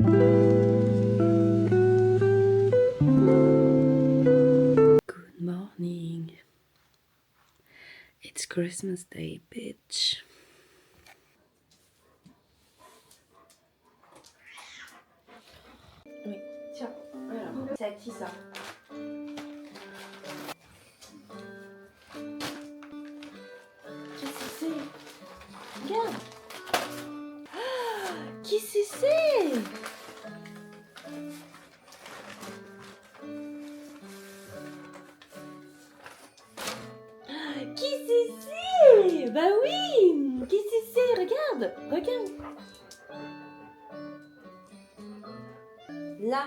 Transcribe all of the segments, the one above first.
Good morning. It's Christmas Day, bitch. Oui, tiens, voilà. C'est à qui ça? Qu'est-ce que c'est? Regarde. Qui c'est? Qui c'est? Bah oui. Qui c'est? Regarde. Regarde. Là.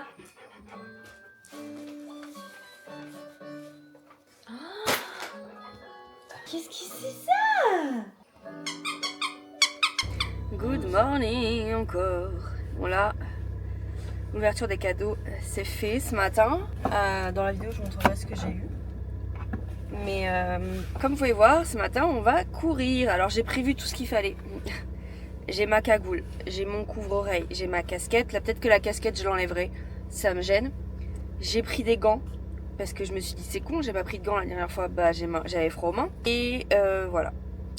Qu'est-ce que c'est ça? Good morning encore. Bon là, l'ouverture des cadeaux c'est fait ce matin. Dans la vidéo je vous montrerai ce que j'ai eu. Mais comme vous pouvez voir, ce matin on va courir. Alors j'ai prévu tout ce qu'il fallait. J'ai ma cagoule, j'ai mon couvre-oreille, j'ai ma casquette. Là peut-être que la casquette je l'enlèverai, ça me gêne. J'ai pris des gants. Parce que je me suis dit c'est con, j'ai pas pris de gants la dernière fois, bah j'avais froid aux mains. Et voilà.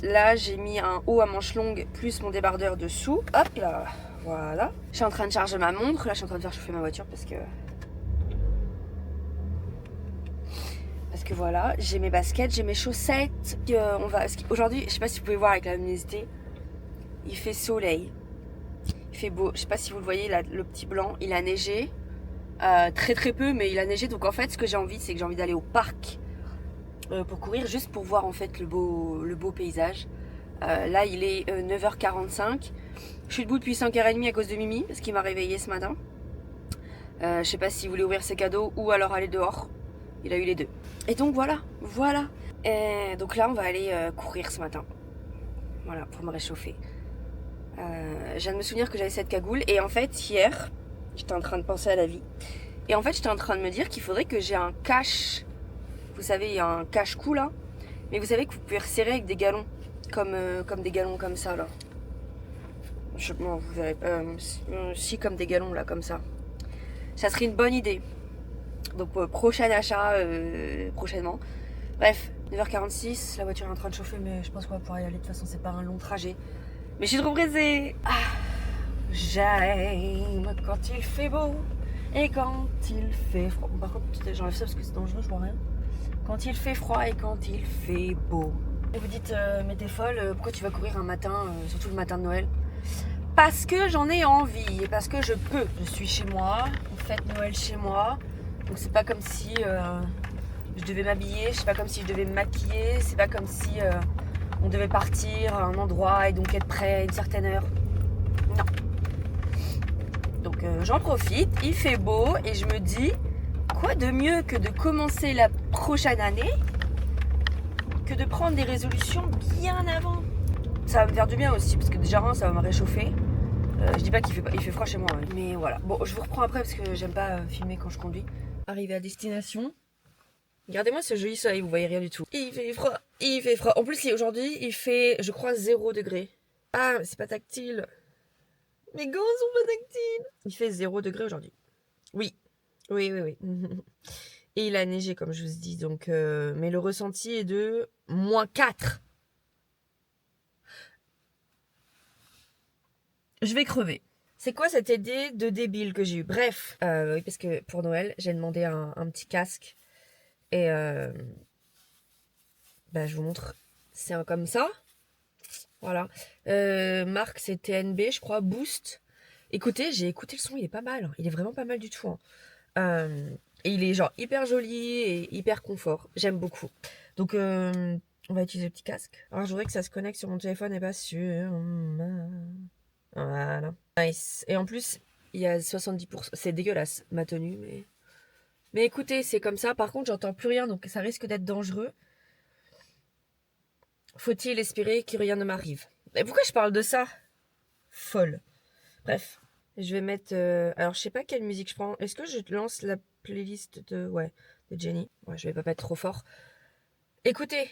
Là j'ai mis un haut à manches longues plus mon débardeur dessous. Hop là, voilà. Je suis en train de charger ma montre, là je suis en train de faire chauffer ma voiture parce que voilà, j'ai mes baskets, j'ai mes chaussettes. Aujourd'hui, je sais pas si vous pouvez voir avec la luminosité, il fait soleil, il fait beau. Je sais pas si vous le voyez là, le petit blanc, il a neigé. Très très peu, mais il a neigé. Donc en fait ce que j'ai envie, c'est que j'ai envie d'aller au parc pour courir, juste pour voir en fait le beau paysage. Là il est 9h45. Je suis debout depuis 5h30 à cause de Mimi, parce qu'il m'a réveillée ce matin. Je sais pas s'il voulait ouvrir ses cadeaux ou alors aller dehors. Il a eu les deux. Et donc voilà. Et donc là on va aller courir ce matin. Voilà, pour me réchauffer. Je viens de me souvenir que j'avais cette cagoule. Et en fait hier, j'étais en train de penser à la vie. Et en fait j'étais en train de me dire qu'il faudrait que j'ai un cache. Vous savez, il y a un cache-cou là. Mais vous savez que vous pouvez resserrer avec des galons. Comme des galons comme ça là. Non, vous verrez. Si, comme des galons là, comme ça. Ça serait une bonne idée. Donc prochain achat prochainement. Bref, 9h46, la voiture est en train de chauffer, mais je pense qu'on va pouvoir y aller. De toute façon, c'est pas un long trajet. Mais je suis trop pressée. J'aime quand il fait beau et quand il fait froid. Par contre, j'enlève ça parce que c'est dangereux, je vois rien. Quand il fait froid et quand il fait beau. Et vous dites, mais t'es folle, pourquoi tu vas courir un matin, surtout le matin de Noël? Parce que j'en ai envie et parce que je peux. Je suis chez moi, on fête Noël chez moi. Donc c'est pas comme si je devais m'habiller, c'est pas comme si je devais me maquiller, c'est pas comme si on devait partir à un endroit et donc être prêt à une certaine heure. Non. Donc j'en profite, il fait beau et je me dis, quoi de mieux que de commencer la prochaine année que de prendre des résolutions bien avant. Ça va me faire du bien aussi parce que déjà ça va me réchauffer. Je dis pas qu'il fait froid chez moi, hein. Mais voilà. Bon, je vous reprends après parce que j'aime pas filmer quand je conduis. Arrivé à destination. Regardez-moi ce joli soleil, vous voyez rien du tout. Il fait froid, il fait froid. En plus, aujourd'hui, il fait, je crois, 0 degré. Ah, mais c'est pas tactile. Mes gants sont pas tactiles. Il fait 0 degré aujourd'hui. Oui. Oui. Et il a neigé, comme je vous dis. Donc, mais le ressenti est de -4. Je vais crever. C'est quoi cette idée de débile que j'ai eue? Bref, oui, parce que pour Noël, j'ai demandé un petit casque. Et bah, je vous montre. C'est un comme ça. Voilà. Marque, c'est TNB, je crois. Boost. Écoutez, j'ai écouté le son, il est pas mal. Il est vraiment pas mal du tout. Et il est genre hyper joli et hyper confort. J'aime beaucoup. Donc, on va utiliser le petit casque. Alors, je voudrais que ça se connecte sur mon téléphone et pas sur ma... Voilà. Nice. Et en plus, il y a 70%. C'est dégueulasse, ma tenue, mais... Mais écoutez, c'est comme ça. Par contre, j'entends plus rien, donc ça risque d'être dangereux. Faut-il espérer que rien ne m'arrive? Et pourquoi je parle de ça? Folle. Bref, je vais mettre... alors, je sais pas quelle musique je prends. Est-ce que je lance la playlist de... Ouais, de Jenny. Ouais, je vais pas mettre trop fort. Écoutez,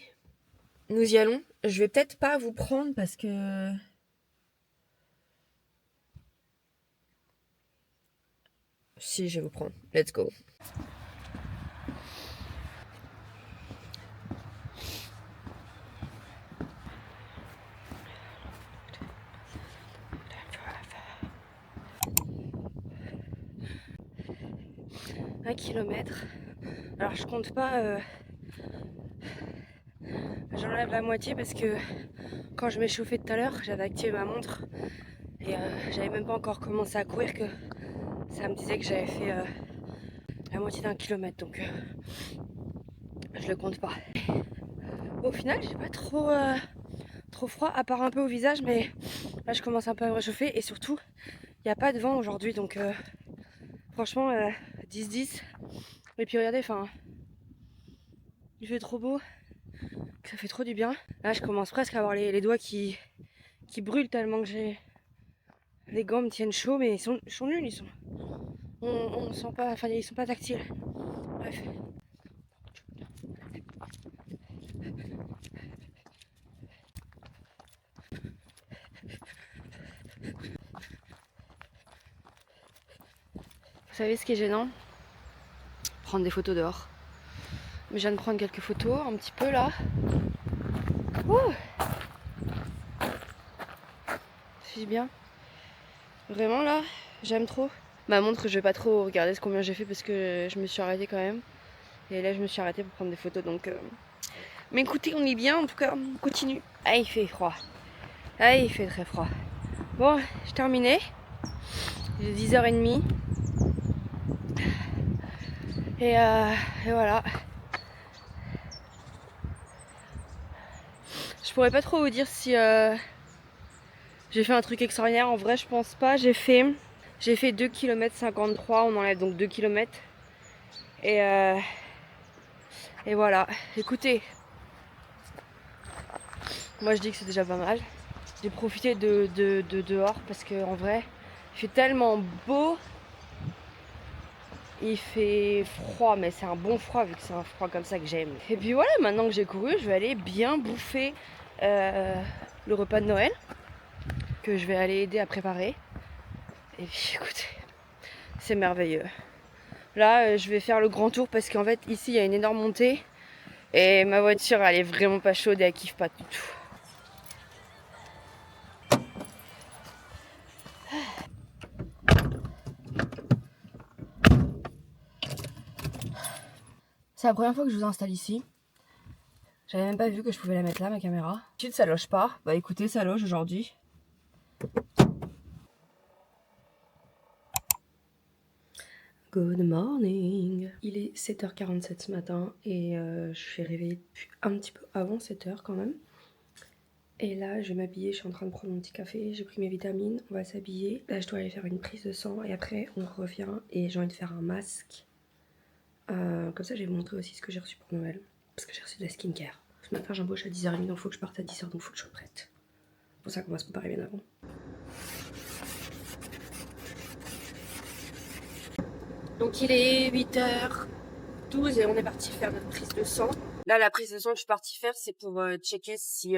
nous y allons. Je vais peut-être pas vous prendre parce que... Si, je vais vous prendre. Let's go. Un kilomètre. Alors je compte pas, j'enlève la moitié parce que quand je m'échauffais tout à l'heure, j'avais activé ma montre et j'avais même pas encore commencé à courir que ça me disait que j'avais fait la moitié d'un kilomètre, donc je le compte pas. Au final, j'ai pas trop froid, à part un peu au visage, mais là je commence un peu à me réchauffer et surtout, il n'y a pas de vent aujourd'hui, donc franchement 10-10. Et puis regardez, enfin, il fait trop beau, ça fait trop du bien. Là je commence presque à avoir les doigts qui brûlent tellement que j'ai... Les gants me tiennent chaud, mais ils sont nuls, ils sont... On sent pas, enfin ils sont pas tactiles. Bref. Vous savez ce qui est gênant? Prendre des photos dehors. Mais je viens de prendre quelques photos, un petit peu là. Ouh, ça fait bien. Vraiment là, j'aime trop. Ma montre, je vais pas trop regarder combien j'ai fait parce que je me suis arrêtée quand même. Et là, je me suis arrêtée pour prendre des photos, donc... Mais écoutez, on est bien, en tout cas, on continue. Ah, il fait froid. Ah, il fait très froid. Bon, j'ai terminé. Il est 10h30. Et voilà. Je pourrais pas trop vous dire si j'ai fait un truc extraordinaire. En vrai, je pense pas. J'ai fait 2 km 53. On enlève donc 2 km. Et voilà. Écoutez, moi je dis que c'est déjà pas mal. J'ai profité de dehors parce que en vrai, il fait tellement beau. Il fait froid, mais c'est un bon froid vu que c'est un froid comme ça que j'aime. Et puis voilà, maintenant que j'ai couru, je vais aller bien bouffer le repas de Noël que je vais aller aider à préparer. Et puis écoutez, c'est merveilleux. Là, je vais faire le grand tour parce qu'en fait, ici, il y a une énorme montée. Et ma voiture, elle est vraiment pas chaude et elle kiffe pas du tout. C'est la première fois que je vous installe ici. J'avais même pas vu que je pouvais la mettre là, ma caméra. Ensuite, ça loge pas. Bah écoutez, ça loge aujourd'hui. Good morning. Il est 7h47 ce matin et je suis réveillée depuis un petit peu avant 7h quand même. Et là, je vais m'habiller, je suis en train de prendre mon petit café, j'ai pris mes vitamines, on va s'habiller. Là, je dois aller faire une prise de sang et après, on revient et j'ai envie de faire un masque. Comme ça, je vais vous montrer aussi ce que j'ai reçu pour Noël. Parce que j'ai reçu de la skincare. Ce matin, j'embauche à 10h30, donc il faut que je parte à 10h, donc il faut que je sois prête. C'est pour ça qu'on va se préparer bien avant. Donc il est 8h12 et on est parti faire notre prise de sang. Là, la prise de sang que je suis partie faire, c'est pour checker si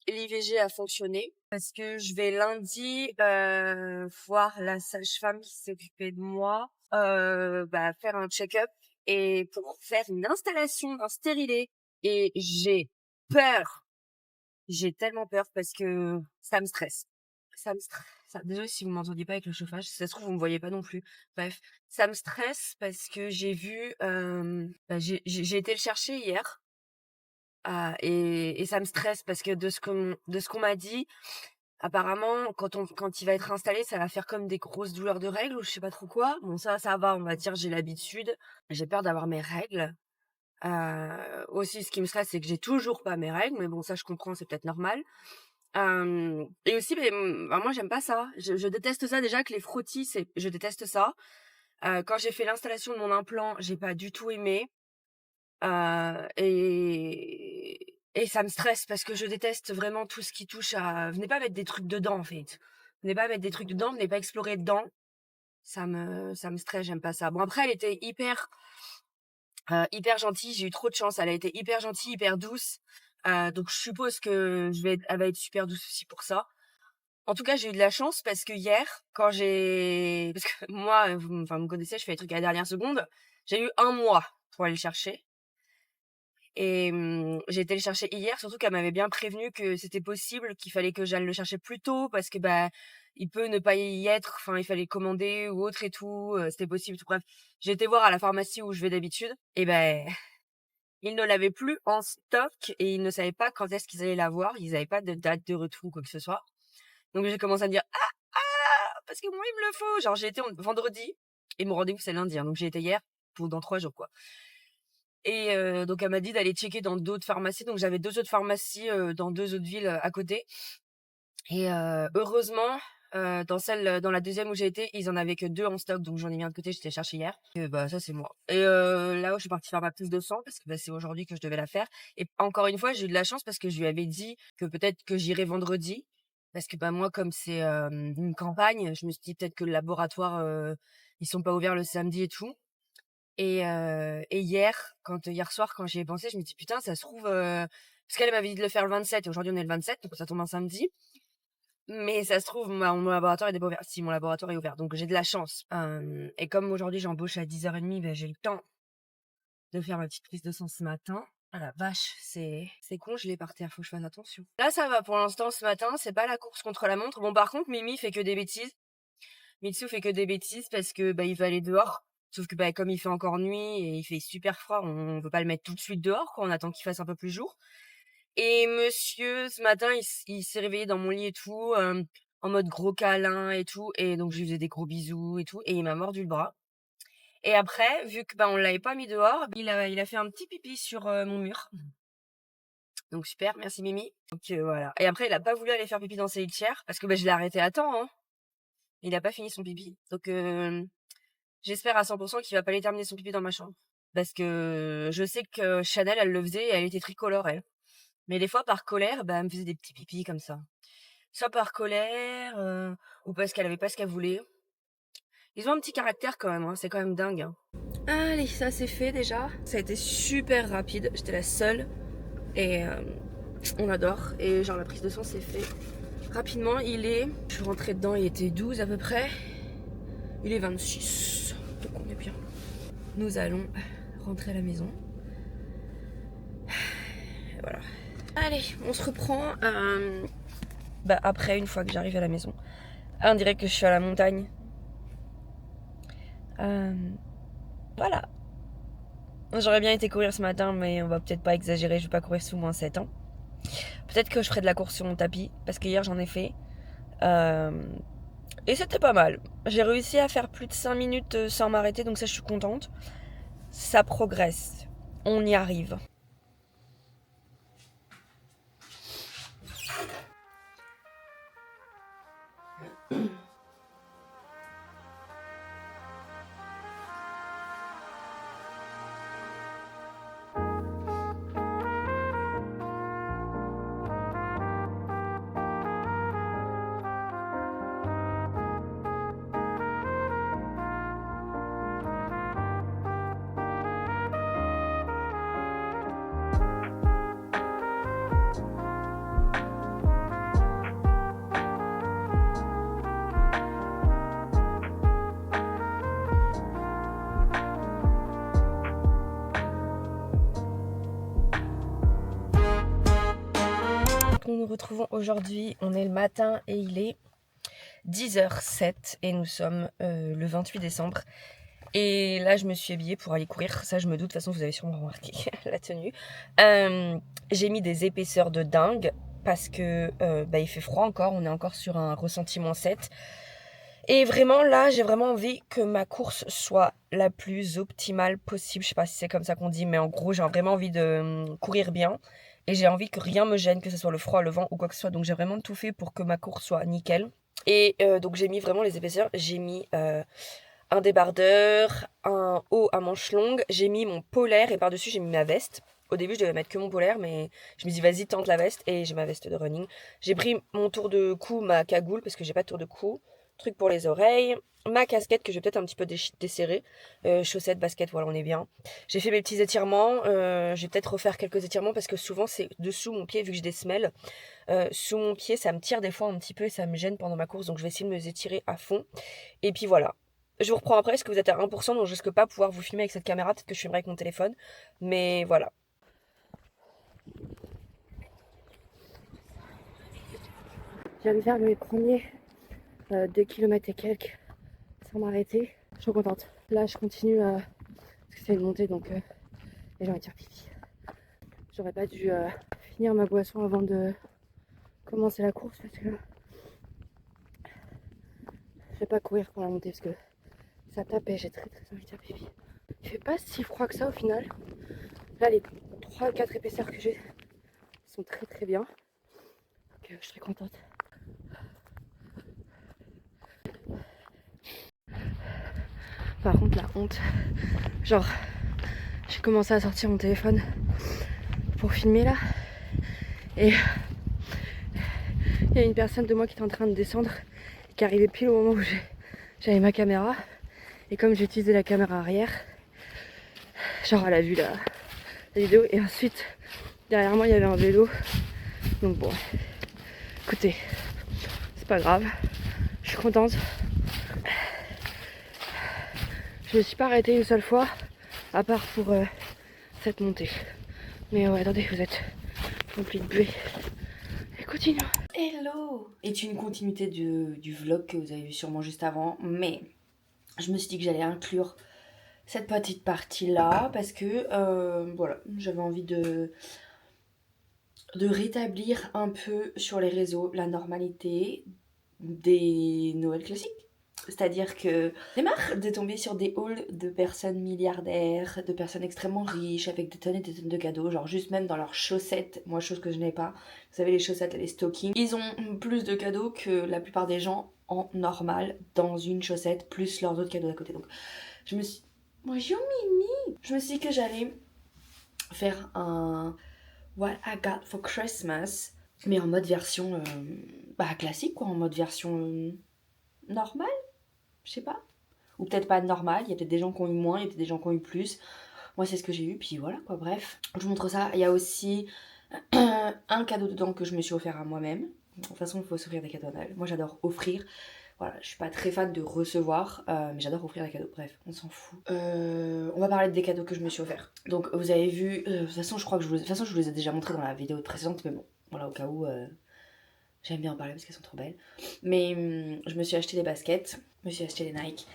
l'IVG a fonctionné. Parce que je vais lundi voir la sage-femme qui s'est occupée de moi, faire un check-up et pour faire une installation d'un stérilet. Et j'ai peur. J'ai tellement peur parce que ça me stresse. Ça me stresse. Désolée si vous m'entendiez pas avec le chauffage, si ça se trouve vous me voyez pas non plus. Bref, ça me stresse parce que j'ai vu, j'ai été le chercher hier et ça me stresse parce que de ce qu'on m'a dit, apparemment quand il va être installé, ça va faire comme des grosses douleurs de règles ou je sais pas trop quoi. Bon ça va, on va dire j'ai l'habitude. J'ai peur d'avoir mes règles. Aussi, ce qui me stresse, c'est que j'ai toujours pas mes règles, mais bon, ça, je comprends, c'est peut-être normal. Et aussi, moi, j'aime pas ça. Je déteste ça déjà que les frottis, je déteste ça. Quand j'ai fait l'installation de mon implant, j'ai pas du tout aimé. Et ça me stresse parce que je déteste vraiment tout ce qui touche à... Venez pas mettre des trucs dedans, en fait. Venez pas mettre des trucs dedans, venez pas explorer dedans. Ça me stresse, j'aime pas ça. Bon, après, elle était hyper gentille, j'ai eu trop de chance, elle a été hyper gentille, hyper douce. Donc je suppose que elle va être super douce aussi pour ça. En tout cas, j'ai eu de la chance parce que hier, parce que moi, vous me connaissez, je fais les trucs à la dernière seconde. J'ai eu 1 mois pour aller le chercher et j'ai été le chercher hier, surtout qu'elle m'avait bien prévenu que c'était possible, qu'il fallait que j'aille le chercher plus tôt parce que, il peut ne pas y être, enfin, il fallait commander ou autre et tout, c'était possible, tout bref. J'ai été voir à la pharmacie où je vais d'habitude et ils ne l'avaient plus en stock et ils ne savaient pas quand est-ce qu'ils allaient l'avoir. Ils avaient pas de date de retour ou quoi que ce soit. Donc j'ai commencé à me dire: «Ah! Parce que moi, il me le faut!» Genre j'ai été vendredi et mon rendez-vous c'est lundi, hein, donc j'ai été hier pour dans 3 jours, quoi. Et donc elle m'a dit d'aller checker dans d'autres pharmacies. Donc j'avais 2 autres pharmacies, dans 2 autres villes, à côté et heureusement, dans la deuxième où j'ai été, ils en avaient que 2 en stock, donc j'en ai mis un de côté, j'étais chercher hier et ça c'est moi. Et là où je suis partie faire ma prise de sang parce que, c'est aujourd'hui que je devais la faire et encore une fois, j'ai eu de la chance parce que je lui avais dit que peut-être que j'irais vendredi parce que, moi comme c'est, une campagne, je me suis dit: «Peut-être que le laboratoire, ils sont pas ouverts le samedi et tout». Et hier soir, quand j'y ai pensé, je me dis: «Putain, ça se trouve,» parce qu'elle m'avait dit de le faire le 27 et aujourd'hui on est le 27, donc ça tombe un samedi. Mais ça se trouve, mon laboratoire est pas ouvert. Si, mon laboratoire est ouvert, donc j'ai de la chance. Et comme aujourd'hui j'embauche à 10h30, j'ai eu le temps de faire ma petite prise de sang ce matin. Ah la vache, c'est con, je l'ai par terre, faut que je fasse attention. Là, ça va pour l'instant ce matin, c'est pas la course contre la montre. Bon, par contre, Mimi fait que des bêtises. Mitsu fait que des bêtises parce que, il va aller dehors. Sauf que, comme il fait encore nuit et il fait super froid, on veut pas le mettre tout de suite dehors, quoi. On attend qu'il fasse un peu plus jour. Et monsieur, ce matin, il s'est réveillé dans mon lit et tout, en mode gros câlin et tout. Et donc, je lui faisais des gros bisous et tout. Et il m'a mordu le bras. Et après, vu que, on l'avait pas mis dehors, il a fait un petit pipi sur mon mur. Donc, super, merci Mimi. Donc, voilà. Et après, il a pas voulu aller faire pipi dans ses litières parce que, je l'ai arrêté à temps, hein. Il a pas fini son pipi. Donc, j'espère à 100% qu'il va pas aller terminer son pipi dans ma chambre. Parce que je sais que Chanel, elle le faisait et elle était tricolore, elle. Mais des fois, par colère, elle me faisait des petits pipis comme ça. Soit par colère, ou parce qu'elle avait pas ce qu'elle voulait. Ils ont un petit caractère quand même, hein. C'est quand même dingue, hein. Allez, ça c'est fait déjà. Ça a été super rapide. J'étais la seule. Et on adore. Et genre la prise de sang s'est fait rapidement. Je suis rentrée dedans, il était 12 à peu près. Il est 26. Donc on est bien. Nous allons rentrer à la maison. Et voilà. Allez, on se reprend après, une fois que j'arrive à la maison. On dirait que je suis à la montagne. Voilà. J'aurais bien été courir ce matin, mais on va peut-être pas exagérer. Je vais pas courir sous moins 7 ans. Peut-être que je ferai de la course sur mon tapis, parce qu'hier j'en ai fait. Et c'était pas mal. J'ai réussi à faire plus de 5 minutes sans m'arrêter, donc ça je suis contente. Ça progresse. On y arrive. Nous nous retrouvons aujourd'hui, on est le matin et il est 10h07 et nous sommes le 28 décembre. Et là je me suis habillée pour aller courir, ça je me doute, de toute façon vous avez sûrement remarqué la tenue. J'ai mis des épaisseurs de dingue parce que il fait froid encore, on est encore sur un ressenti -7. Et vraiment là j'ai vraiment envie que ma course soit la plus optimale possible, je sais pas si c'est comme ça qu'on dit, mais en gros j'ai vraiment envie de courir bien. Et j'ai envie que rien me gêne, que ce soit le froid, le vent ou quoi que ce soit. Donc j'ai vraiment tout fait pour que ma course soit nickel. Et donc j'ai mis vraiment les épaisseurs. J'ai mis un débardeur, un haut à manches longues. J'ai mis mon polaire et par-dessus j'ai mis ma veste. Au début je devais mettre que mon polaire, mais je me dis vas-y tente la veste. Et j'ai ma veste de running. J'ai pris mon tour de cou, ma cagoule, parce que j'ai pas de tour de cou. truc pour les oreilles, ma casquette que je vais peut-être un petit peu desserrer, chaussettes, baskets, voilà, on est bien. J'ai fait mes petits étirements, je vais peut-être refaire quelques étirements parce que souvent c'est dessous mon pied vu que j'ai des semelles. Sous mon pied ça me tire des fois un petit peu et ça me gêne pendant ma course, donc je vais essayer de me étirer à fond. Et puis voilà. Je vous reprends après parce que vous êtes à 1%, donc je risque pas pouvoir vous filmer avec cette caméra, peut-être que je filmerai avec mon téléphone. Mais voilà. Je viens de faire mes premiers 2 km et quelques sans m'arrêter. Je suis trop contente. Là, je continue parce que c'est une montée, donc les gens vont dire pipi. J'aurais pas dû finir ma boisson avant de commencer la course parce que je vais pas courir pour la montée parce que ça tape et j'ai très envie de dire pipi. Il fait pas si froid que ça au final. Là, les 3-4 épaisseurs que j'ai sont très bien. Donc je suis très contente. Par contre, la honte. Genre, j'ai commencé à sortir mon téléphone pour filmer là. Et il y a une personne de moi qui est en train de descendre, qui arrivait pile au moment où j'avais ma caméra. Et comme j'ai utilisé la caméra arrière, genre elle a vu la vidéo. Et ensuite, derrière moi, il y avait un vélo. Donc bon, écoutez, c'est pas grave. Je suis contente. Je me suis pas arrêtée une seule fois, à part pour cette montée. Mais ouais, attendez, vous êtes remplis de buée. Et continue. Hello! Est une continuité du vlog que vous avez vu sûrement juste avant, mais je me suis dit que j'allais inclure cette petite partie-là parce que voilà, j'avais envie de rétablir un peu sur les réseaux la normalité des Noëls classiques. C'est-à-dire que j'ai marre de tomber sur des hauls de personnes milliardaires, de personnes extrêmement riches, avec des tonnes et des tonnes de cadeaux, genre juste même dans leurs chaussettes, moi chose que je n'ai pas, vous savez les chaussettes et les stockings, ils ont plus de cadeaux que la plupart des gens en normal dans une chaussette, plus leurs autres cadeaux à côté. Donc je me suis... Bonjour Mimi. Je me suis dit que j'allais faire un What I Got for Christmas, mais en mode version classique quoi, en mode version normale. Je sais pas. Ou peut-être pas normal, il y a peut-être des gens qui ont eu moins, il y a peut-être des gens qui ont eu plus. Moi, c'est ce que j'ai eu, puis voilà quoi, bref. Je vous montre ça. Il y a aussi un cadeau dedans que je me suis offert à moi-même. De toute façon, il faut s'offrir des cadeaux à Noël. Moi, j'adore offrir. Voilà, je suis pas très fan de recevoir, mais j'adore offrir des cadeaux. Bref, on s'en fout. On va parler des cadeaux que je me suis offert. Donc, vous avez vu. De toute façon, je crois que je vous les ai déjà montrés dans la vidéo précédente, mais bon, voilà, au cas où. J'aime bien en parler parce qu'elles sont trop belles. Mais je me suis acheté des baskets, je me suis acheté des Nike.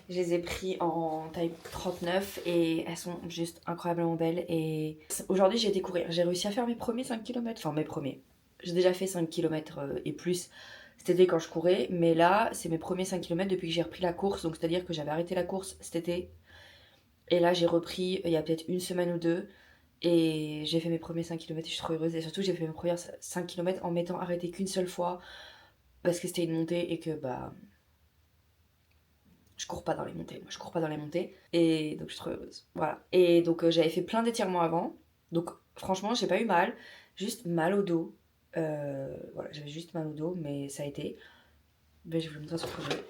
Je les ai pris en taille 39 et elles sont juste incroyablement belles. Et aujourd'hui, j'ai été courir. J'ai réussi à faire mes premiers 5 km. Enfin, mes premiers. J'ai déjà fait 5 km et plus cet été quand je courais. Mais là, c'est mes premiers 5 km depuis que j'ai repris la course. Donc, c'est-à-dire que j'avais arrêté la course cet été. Et là, j'ai repris il y a peut-être une semaine ou deux. Et j'ai fait mes premiers 5 km et je suis trop heureuse. Et surtout, j'ai fait mes premières 5 km en m'étant arrêtée qu'une seule fois. Parce que c'était une montée et que bah... je cours pas dans les montées. Moi, je cours pas dans les montées. Et donc, je suis trop heureuse. Voilà. Et donc, j'avais fait plein d'étirements avant. Donc, franchement, j'ai pas eu mal. Juste mal au dos. Voilà, j'avais juste mal au dos, mais ça a été. Ben, je vais vous montrer sur le projet.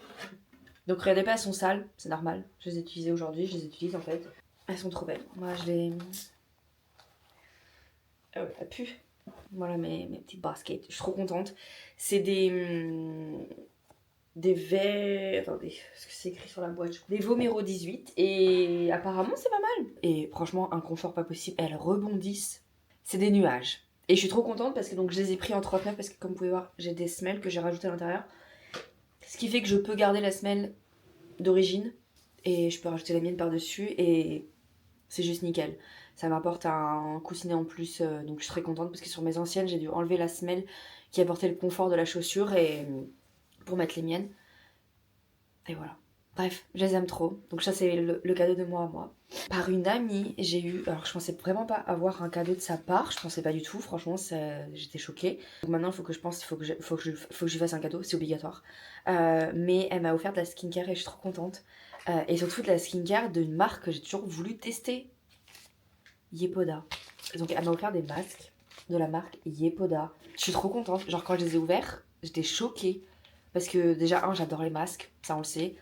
Donc, regardez pas, elles sont sales. C'est normal. Je les ai utilisées aujourd'hui. Je les utilise en fait. Elles sont trop belles. Moi, je les... Ah ouais, elle pue. Voilà mes petites baskets. Je suis trop contente. C'est des verres... Attendez, ce que c'est écrit sur la boîte. Des Vomero 18. Et apparemment, c'est pas mal. Et franchement, un confort pas possible. Elles rebondissent. C'est des nuages. Et je suis trop contente parce que donc, je les ai pris en 39 parce que comme vous pouvez voir, j'ai des semelles que j'ai rajoutées à l'intérieur. Ce qui fait que je peux garder la semelle d'origine. Et je peux rajouter la mienne par-dessus. Et c'est juste nickel. Ça m'apporte un coussinet en plus, donc je suis très contente parce que sur mes anciennes, j'ai dû enlever la semelle qui apportait le confort de la chaussure et pour mettre les miennes. Et voilà. Bref, je les aime trop. Donc ça, c'est le cadeau de moi à moi. Par une amie, j'ai eu... Alors, je pensais vraiment pas avoir un cadeau de sa part. Je pensais pas du tout. Franchement, j'étais choquée. Donc maintenant, il faut que je pense... Il faut que je lui fasse un cadeau. C'est obligatoire. Mais elle m'a offert de la skincare et je suis trop contente. Et surtout de la skincare d'une marque que j'ai toujours voulu tester. Yepoda. Donc elle m'a offert des masques de la marque Yepoda. Je suis trop contente. Genre quand je les ai ouverts, j'étais choquée. Parce que déjà, j'adore les masques, ça on le sait.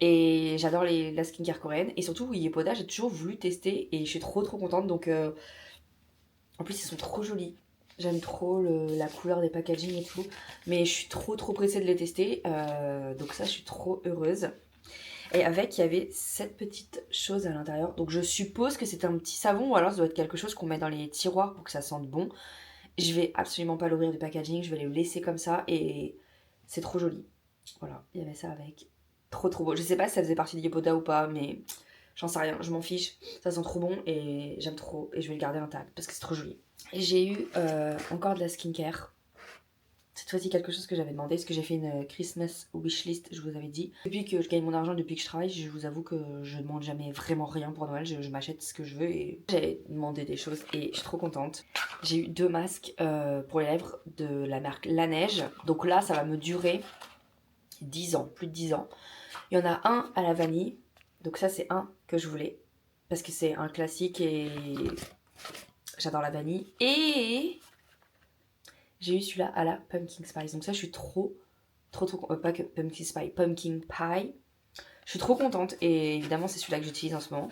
Et j'adore la skincare coréenne. Et surtout, Yepoda, j'ai toujours voulu tester et je suis trop contente. Donc, en plus, ils sont trop jolis. J'aime trop la couleur des packaging et tout. Mais je suis trop pressée de les tester. Donc ça, je suis trop heureuse. Et avec, il y avait cette petite chose à l'intérieur. Donc je suppose que c'est un petit savon ou alors ça doit être quelque chose qu'on met dans les tiroirs pour que ça sente bon. Je vais absolument pas l'ouvrir du packaging. Je vais le laisser comme ça et c'est trop joli. Voilà, il y avait ça avec. Trop beau. Je sais pas si ça faisait partie de Yepoda ou pas, mais j'en sais rien. Je m'en fiche. Ça sent trop bon et j'aime trop. Et je vais le garder intact parce que c'est trop joli. Et j'ai eu encore de la skincare. Cette fois-ci, quelque chose que j'avais demandé, parce que j'ai fait une Christmas wishlist, je vous avais dit. Depuis que je gagne mon argent, depuis que je travaille, je vous avoue que je ne demande jamais vraiment rien pour Noël. Je m'achète ce que je veux et j'ai demandé des choses et je suis trop contente. J'ai eu 2 masques pour les lèvres de la marque La Neige. Donc là, ça va me durer 10 ans, plus de 10 ans. Il y en a un à la vanille. Donc ça, c'est un que je voulais. Parce que c'est un classique et j'adore la vanille. Et j'ai eu celui-là à la pumpkin spice. Donc ça, je suis trop pas que pumpkin spice, pumpkin pie. Je suis trop contente et évidemment, c'est celui-là que j'utilise en ce moment.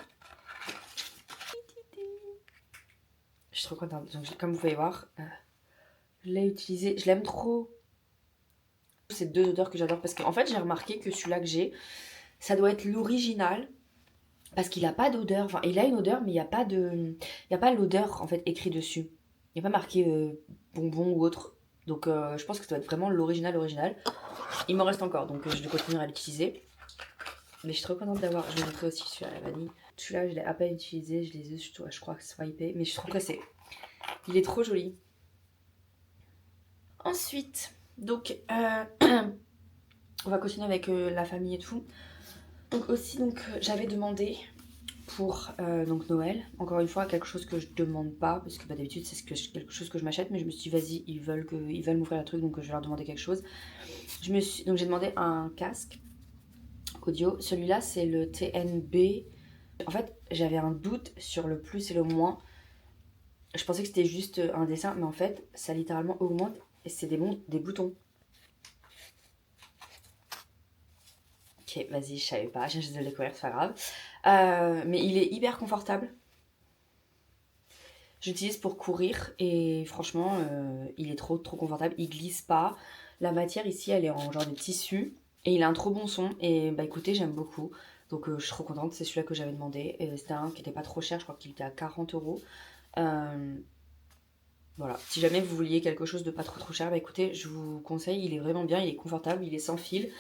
Je suis trop contente. Donc, comme vous pouvez voir, je l'ai utilisé. Je l'aime trop. C'est 2 odeurs que j'adore parce qu'en fait, j'ai remarqué que celui-là que j'ai, ça doit être l'original parce qu'il n'a pas d'odeur. Enfin, il a une odeur, mais il n'y a pas l'odeur en fait écrit dessus. Il n'y a pas marqué bonbon ou autre. Donc, je pense que ça doit être vraiment l'original. Il m'en reste encore, donc je vais continuer à l'utiliser. Mais je suis trop contente d'avoir. Je vais vous montrer aussi celui-là à la vanille. Celui-là, je l'ai à peine utilisé. Je les ai, je crois, swipés. Mais je suis trop pressée. Il est trop joli. Ensuite, donc, on va continuer avec la famille et tout. Donc aussi, j'avais demandé pour donc Noël, encore une fois, quelque chose que je demande pas, parce que d'habitude, c'est quelque chose que je m'achète, mais je me suis dit, vas-y, ils veulent m'offrir un truc, donc je vais leur demander quelque chose. Donc j'ai demandé un casque audio. Celui-là, c'est le TNB. En fait, j'avais un doute sur le plus et le moins. Je pensais que c'était juste un dessin, mais en fait, ça littéralement augmente et c'est des boutons. Ok, vas-y, je savais pas, je viens de le découvrir, c'est pas grave. Mais il est hyper confortable. J'utilise pour courir et franchement, il est trop confortable. Il glisse pas. La matière ici, elle est en genre de tissu et il a un trop bon son. Et bah écoutez, j'aime beaucoup. Donc je suis trop contente, c'est celui-là que j'avais demandé. C'était un qui était pas trop cher, je crois qu'il était à 40 euros. Voilà, si jamais vous vouliez quelque chose de pas trop cher, bah écoutez, je vous conseille, il est vraiment bien, il est confortable, il est sans fil.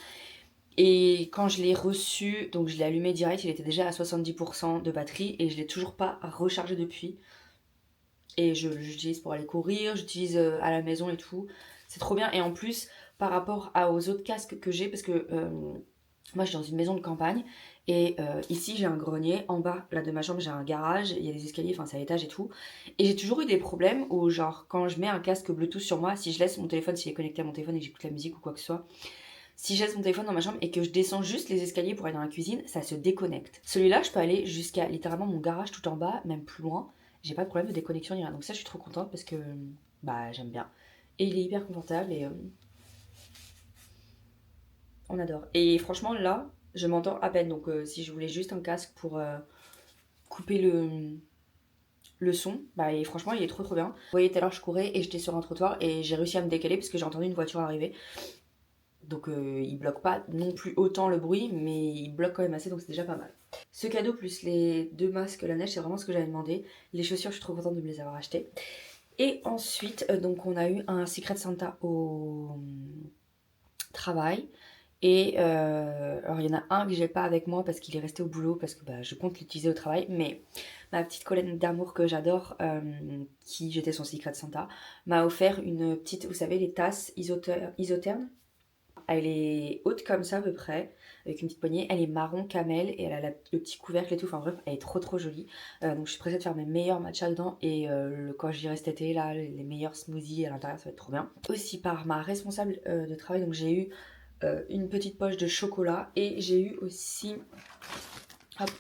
Et quand je l'ai reçu, donc je l'ai allumé direct, il était déjà à 70% de batterie et je l'ai toujours pas rechargé depuis. Et j'utilise pour aller courir, j'utilise à la maison et tout. C'est trop bien. Et en plus, par rapport aux autres casques que j'ai, parce que moi je suis dans une maison de campagne et ici j'ai un grenier, en bas là de ma chambre j'ai un garage, il y a des escaliers, enfin c'est à l'étage et tout. Et j'ai toujours eu des problèmes où genre quand je mets un casque Bluetooth sur moi, si je laisse mon téléphone, s'il est connecté à mon téléphone et que j'écoute la musique ou quoi que ce soit, si je laisse mon téléphone dans ma chambre et que je descends juste les escaliers pour aller dans la cuisine, ça se déconnecte. Celui-là, je peux aller jusqu'à littéralement mon garage tout en bas, même plus loin. J'ai pas de problème de déconnexion ni rien. Donc ça, je suis trop contente parce que bah j'aime bien. Et il est hyper confortable et on adore. Et franchement, là, je m'entends à peine. Donc si je voulais juste un casque pour couper le son, bah et franchement, il est trop bien. Vous voyez, tout à l'heure, je courais et j'étais sur un trottoir et j'ai réussi à me décaler parce que j'ai entendu une voiture arriver. Donc il bloque pas non plus autant le bruit, mais il bloque quand même assez, donc c'est déjà pas mal. Ce cadeau plus les 2 masques la neige, c'est vraiment ce que j'avais demandé. Les chaussures, je suis trop contente de me les avoir achetées. Et ensuite, donc on a eu un Secret Santa au travail. Et alors il y en a un que j'ai pas avec moi parce qu'il est resté au boulot, parce que bah, je compte l'utiliser au travail. Mais ma petite collègue d'amour que j'adore, qui j'étais son Secret Santa, m'a offert une petite, vous savez, les tasses isothermes. Elle est haute comme ça à peu près, avec une petite poignée. Elle est marron camel et elle a le petit couvercle et tout. Enfin bref, elle est trop jolie. Donc je suis pressée de faire mes meilleurs matchas dedans. Et quand j'irai cet été, là, les meilleurs smoothies à l'intérieur, ça va être trop bien. Aussi par ma responsable de travail, donc j'ai eu une petite poche de chocolat. Et j'ai eu aussi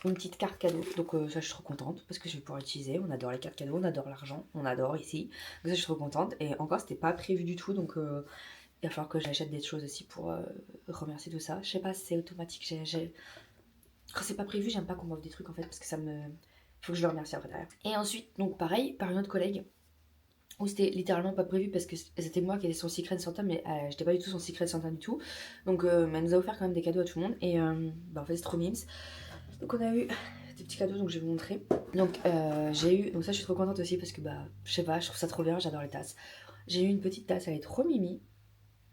une petite carte cadeau. Donc ça, je suis trop contente parce que je vais pouvoir l'utiliser. On adore les cartes cadeaux, on adore l'argent, on adore ici. Donc ça, je suis trop contente. Et encore, c'était pas prévu du tout. Donc Il va falloir que j'achète des choses aussi pour remercier tout ça. Je sais pas si c'est automatique. Quand c'est pas prévu, j'aime pas qu'on m'offre des trucs en fait parce que ça me. Faut que je le remercie après derrière. Et ensuite, donc pareil, par une autre collègue, où c'était littéralement pas prévu parce que c'était moi qui étais son Secret Santa, mais j'étais pas du tout son Secret Santa du tout. Donc elle nous a offert quand même des cadeaux à tout le monde. Et en fait, c'est trop mimes. Donc on a eu des petits cadeaux, donc je vais vous montrer. Donc j'ai eu. Donc ça, je suis trop contente aussi parce que je sais pas, je trouve ça trop bien, j'adore les tasses. J'ai eu une petite tasse, elle est trop mimi.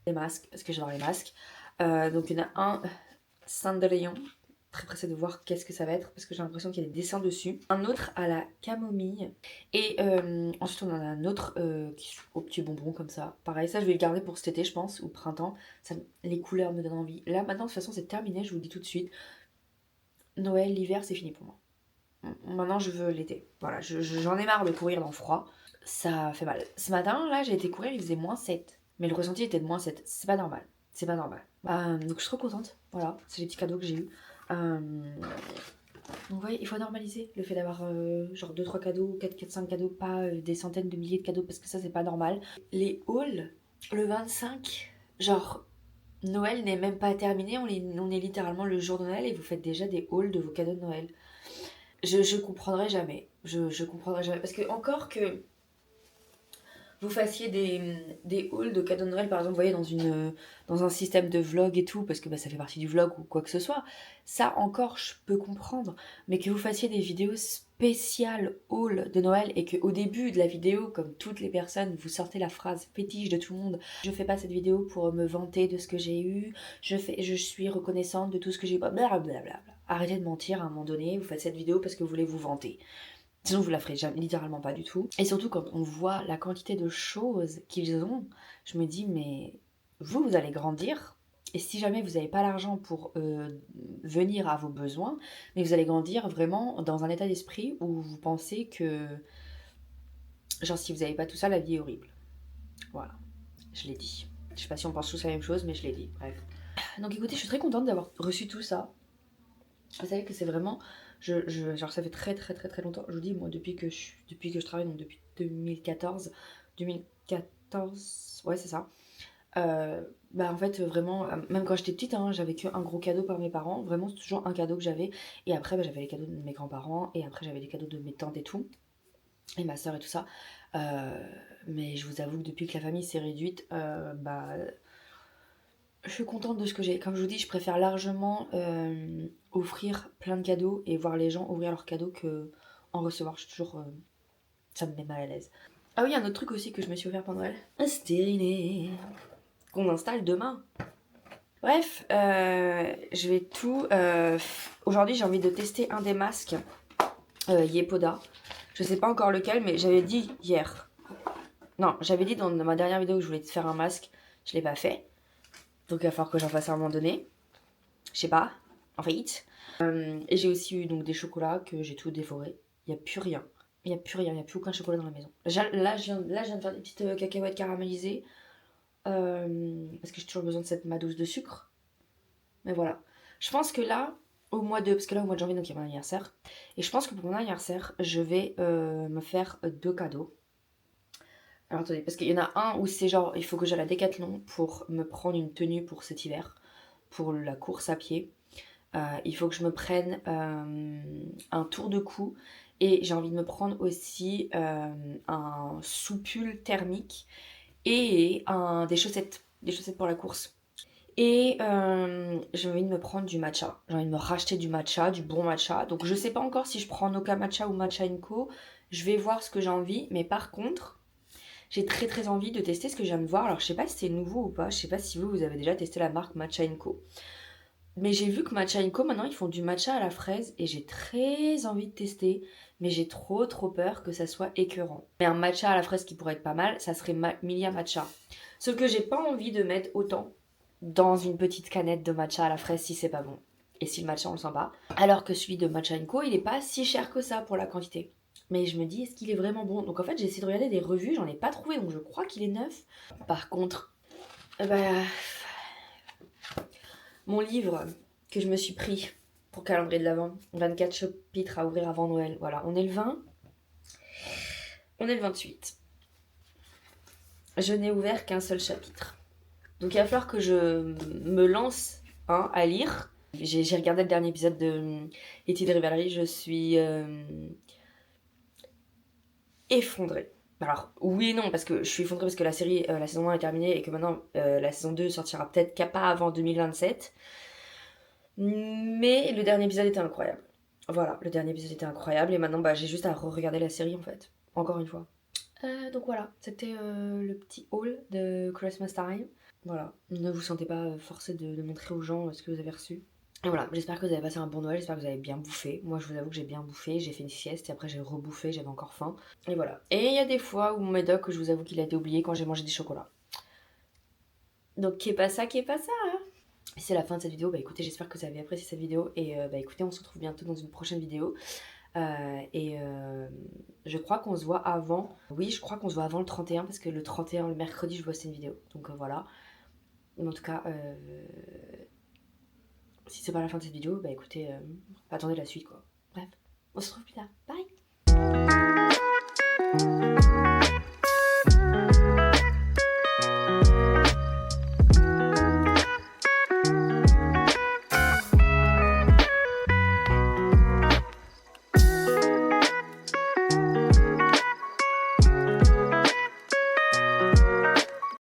Des masques, parce que j'adore les masques. Donc il y en a un Cendrillon. Très pressée de voir qu'est-ce que ça va être parce que j'ai l'impression qu'il y a des dessins dessus. Un autre à la camomille. Et ensuite on en a un autre qui au petit bonbon comme ça. Pareil, ça je vais le garder pour cet été je pense, ou printemps. Ça, les couleurs me donnent envie. Là maintenant de toute façon c'est terminé, je vous le dis tout de suite. Noël, l'hiver c'est fini pour moi. Maintenant je veux l'été. Voilà, j'en ai marre de courir dans le froid. Ça fait mal. Ce matin là j'ai été courir, il faisait -7. Mais le ressenti était de -7. C'est pas normal. C'est pas normal. Donc je suis trop contente. Voilà, c'est les petits cadeaux que j'ai eu. Donc ouais, il faut normaliser le fait d'avoir genre 2-3 cadeaux, 4-5 cadeaux, pas des centaines de milliers de cadeaux parce que ça c'est pas normal. Les hauls, le 25, genre Noël n'est même pas terminé, on est littéralement le jour de Noël et vous faites déjà des hauls de vos cadeaux de Noël. Je comprendrai jamais. Je comprendrai jamais. Parce que encore que vous fassiez des hauls de cadeaux de Noël, par exemple, vous voyez, dans un système de vlog et tout, parce que ça fait partie du vlog ou quoi que ce soit, ça encore, je peux comprendre. Mais que vous fassiez des vidéos spéciales haul de Noël et qu'au début de la vidéo, comme toutes les personnes, vous sortez la phrase fétiche de tout le monde, je fais pas cette vidéo pour me vanter de ce que j'ai eu, je suis reconnaissante de tout ce que j'ai eu, blablabla. Arrêtez de mentir à un moment donné, vous faites cette vidéo parce que vous voulez vous vanter. Sinon, vous la ferez jamais, littéralement pas du tout. Et surtout, quand on voit la quantité de choses qu'ils ont, je me dis, mais vous allez grandir. Et si jamais vous n'avez pas l'argent pour venir à vos besoins, mais vous allez grandir vraiment dans un état d'esprit où vous pensez que, genre, si vous n'avez pas tout ça, la vie est horrible. Voilà, je l'ai dit. Je sais pas si on pense tous la même chose, mais je l'ai dit. Bref. Donc écoutez, je suis très contente d'avoir reçu tout ça. Vous savez que c'est vraiment... genre ça fait très très très très longtemps. Je vous dis, moi, depuis que je travaille, donc depuis 2014... Ouais, c'est ça. En fait, vraiment, même quand j'étais petite, hein, j'avais qu'un gros cadeau par mes parents. Vraiment, c'est toujours un cadeau que j'avais. Et après, j'avais les cadeaux de mes grands-parents. Et après, j'avais les cadeaux de mes tantes et tout. Et ma soeur et tout ça. Mais je vous avoue que depuis que la famille s'est réduite, je suis contente de ce que j'ai. Comme je vous dis, je préfère largement offrir plein de cadeaux et voir les gens ouvrir leurs cadeaux que en recevoir. Je suis toujours... ça me met mal à l'aise. Ah oui, un autre truc aussi que je me suis offert pendant Noël. Un stérilet qu'on installe demain. Bref, je vais tout... Aujourd'hui, j'ai envie de tester un des masques Yepoda. Je sais pas encore lequel, mais j'avais dit hier. Non, j'avais dit dans ma dernière vidéo que je voulais te faire un masque. Je l'ai pas fait. Donc il va falloir que j'en fasse à un moment donné. Je sais pas, en fait. Et j'ai aussi eu donc des chocolats que j'ai tout dévoré. Il n'y a plus rien. Il n'y a plus rien, il n'y a plus aucun chocolat dans la maison. Là, je viens de faire des petites cacahuètes caramélisées. Parce que j'ai toujours besoin de cette ma dose de sucre. Mais voilà. Je pense que là, parce que là, au mois de janvier, donc il y a mon anniversaire. Et je pense que pour mon anniversaire, je vais me faire 2 cadeaux. Alors attendez, parce qu'il y en a un où c'est genre, il faut que j'aille à Decathlon pour me prendre une tenue pour cet hiver, pour la course à pied. Il faut que je me prenne un tour de cou et j'ai envie de me prendre aussi un soupule thermique et des chaussettes pour la course. Et j'ai envie de me prendre du matcha. J'ai envie de me racheter du matcha, du bon matcha. Donc je sais pas encore si je prends Noka Matcha ou Matcha Co. Je vais voir ce que j'ai envie, mais par contre... J'ai très très envie de tester ce que je viens de voir. Alors je sais pas si c'est nouveau ou pas. Je sais pas si vous avez déjà testé la marque Matcha Co. Mais j'ai vu que Matcha Co maintenant ils font du matcha à la fraise. Et j'ai très envie de tester. Mais j'ai trop peur que ça soit écœurant. Mais un matcha à la fraise qui pourrait être pas mal, ça serait Milia Matcha. Sauf que j'ai pas envie de mettre autant dans une petite canette de matcha à la fraise si c'est pas bon. Et si le matcha on le sent pas. Alors que celui de Matcha Co il est pas si cher que ça pour la quantité. Mais je me dis, est-ce qu'il est vraiment bon? Donc en fait, j'ai essayé de regarder des revues, j'en ai pas trouvé, donc je crois qu'il est neuf. Par contre, mon livre que je me suis pris pour calendrier de l'Avent, 24 chapitres à ouvrir avant Noël. Voilà, on est le 20, on est le 28. Je n'ai ouvert qu'un seul chapitre. Donc il va falloir que je me lance à lire. J'ai regardé le dernier épisode de E.T. de Rivalry, je suis effondrée. Alors oui et non, parce que je suis effondrée parce que la série, la saison 1 est terminée et que maintenant la saison 2 sortira peut-être qu'à pas avant 2027. Mais le dernier épisode était incroyable. Voilà, le dernier épisode était incroyable et maintenant j'ai juste à re-regarder la série en fait, encore une fois. Donc voilà, c'était le petit haul de Christmas Time. Voilà, ne vous sentez pas forcé de montrer aux gens ce que vous avez reçu. Et voilà, j'espère que vous avez passé un bon Noël, j'espère que vous avez bien bouffé. Moi je vous avoue que j'ai bien bouffé, j'ai fait une sieste et après j'ai rebouffé, j'avais encore faim. Et voilà. Et il y a des fois où mon médoc, je vous avoue qu'il a été oublié quand j'ai mangé des chocolats. Donc qu'est pas ça, hein. C'est la fin de cette vidéo. Écoutez, j'espère que vous avez apprécié cette vidéo. Et écoutez, on se retrouve bientôt dans une prochaine vidéo. Je crois qu'on se voit avant. Oui, je crois qu'on se voit avant le 31 parce que le 31, le mercredi, je vais poster une vidéo. Donc voilà. Mais en tout cas, si c'est pas la fin de cette vidéo, écoutez, attendez la suite quoi. Bref, on se retrouve plus tard. Bye!